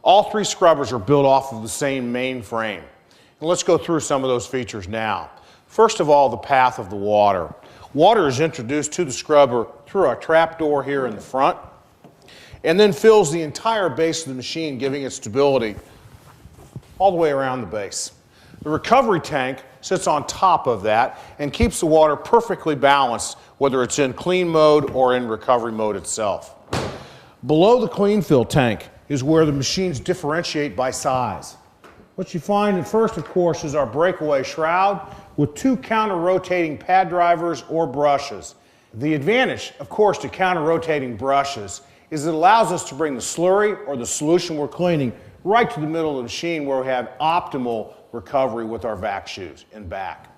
All three scrubbers are built off of the same main frame. And let's go through some of those features now. First of all, the path of the water. Water is introduced to the scrubber through our trap door here in the front, and then fills the entire base of the machine, giving it stability all the way around the base. The recovery tank sits on top of that and keeps the water perfectly balanced, whether it's in clean mode or in recovery mode itself. Below the clean fill tank is where the machines differentiate by size. What you find at first, of course, is our breakaway shroud with two counter-rotating pad drivers or brushes. The advantage, of course, to counter-rotating brushes is it allows us to bring the slurry or the solution we're cleaning right to the middle of the machine where we have optimal recovery with our vac shoes and back.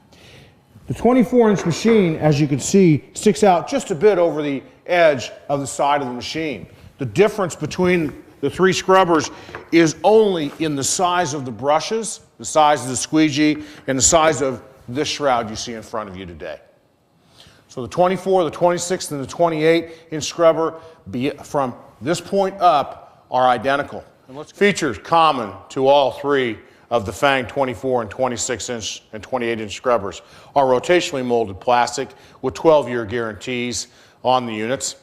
The 24-inch machine, as you can see, sticks out just a bit over the edge of the side of the machine. The difference between the three scrubbers is only in the size of the brushes, the size of the squeegee, and the size of this shroud you see in front of you today. So the 24, the 26, and the 28-inch scrubber from this point up are identical. Features common to all three of the FANG 24 and 26-inch and 28-inch scrubbers are rotationally molded plastic with 12-year guarantees on the units,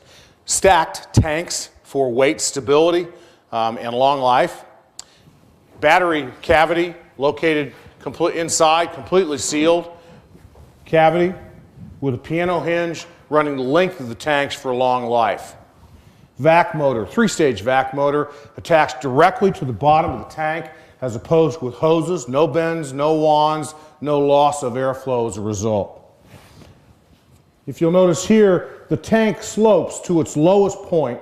stacked tanks for weight stability and long life, battery cavity located inside, completely sealed cavity with a piano hinge running the length of the tanks for long life. Vac motor, three-stage vac motor attached directly to the bottom of the tank as opposed with hoses, no bends, no wands, no loss of airflow as a result. If you'll notice here, the tank slopes to its lowest point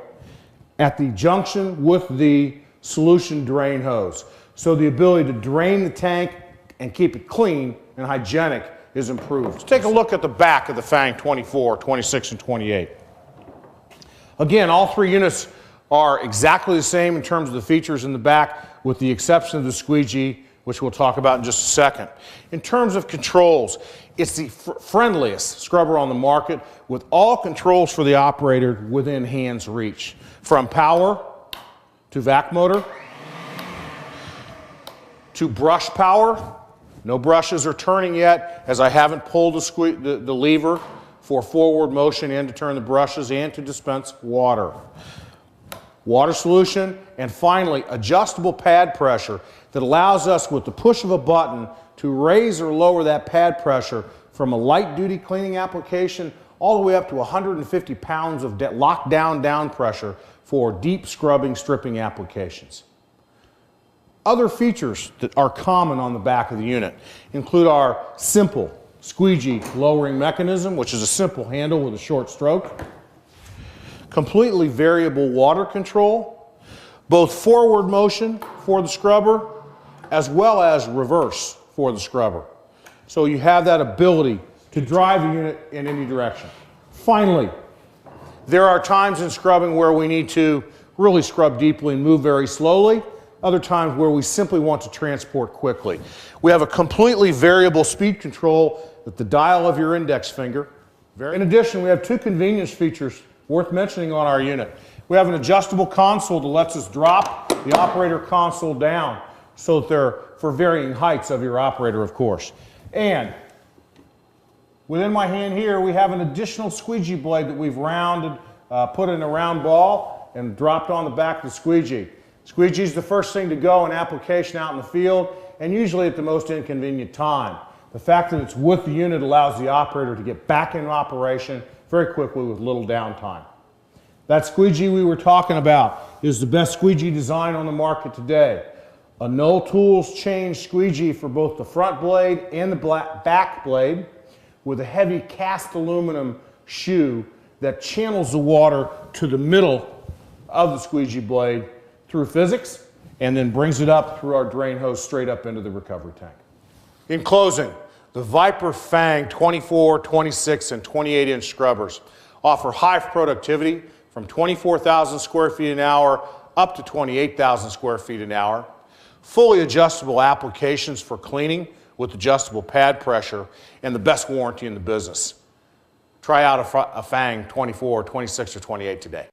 at the junction with the solution drain hose. So the ability to drain the tank and keep it clean and hygienic is improved. Let's take a look at the back of the FANG 24, 26, and 28. Again, all three units are exactly the same in terms of the features in the back, with the exception of the squeegee, which we'll talk about in just a second. In terms of controls, it's the friendliest scrubber on the market, with all controls for the operator within hand's reach. From power to vac motor to brush power. No brushes are turning yet, as I haven't pulled the lever for forward motion and to turn the brushes and to dispense water. Water solution, and finally, adjustable pad pressure that allows us, with the push of a button, to raise or lower that pad pressure from a light-duty cleaning application all the way up to 150 pounds of lockdown down pressure for deep scrubbing, stripping applications. Other features that are common on the back of the unit include our simple squeegee lowering mechanism, which is a simple handle with a short stroke, completely variable water control, both forward motion for the scrubber as well as reverse for the scrubber. So you have that ability to drive the unit in any direction. Finally, there are times in scrubbing where we need to really scrub deeply and move very slowly. Other times where we simply want to transport quickly. We have a completely variable speed control at the dial of your index finger. In addition, we have two convenience features worth mentioning on our unit. We have an adjustable console that lets us drop the operator console down so that they're for varying heights of your operator, of course. And within my hand here, we have an additional squeegee blade that we've rounded, put in a round ball and dropped on the back of the squeegee. Squeegee is the first thing to go in application out in the field, and usually at the most inconvenient time. The fact that it's with the unit allows the operator to get back in operation very quickly with little downtime. That squeegee we were talking about is the best squeegee design on the market today. A no tools change squeegee for both the front blade and the back blade, with a heavy cast aluminum shoe that channels the water to the middle of the squeegee blade through physics, and then brings it up through our drain hose straight up into the recovery tank. In closing, the Viper Fang 24, 26, and 28-inch scrubbers offer high productivity from 24,000 square feet an hour up to 28,000 square feet an hour, fully adjustable applications for cleaning with adjustable pad pressure, and the best warranty in the business. Try out a FANG 24, 26, or 28 today.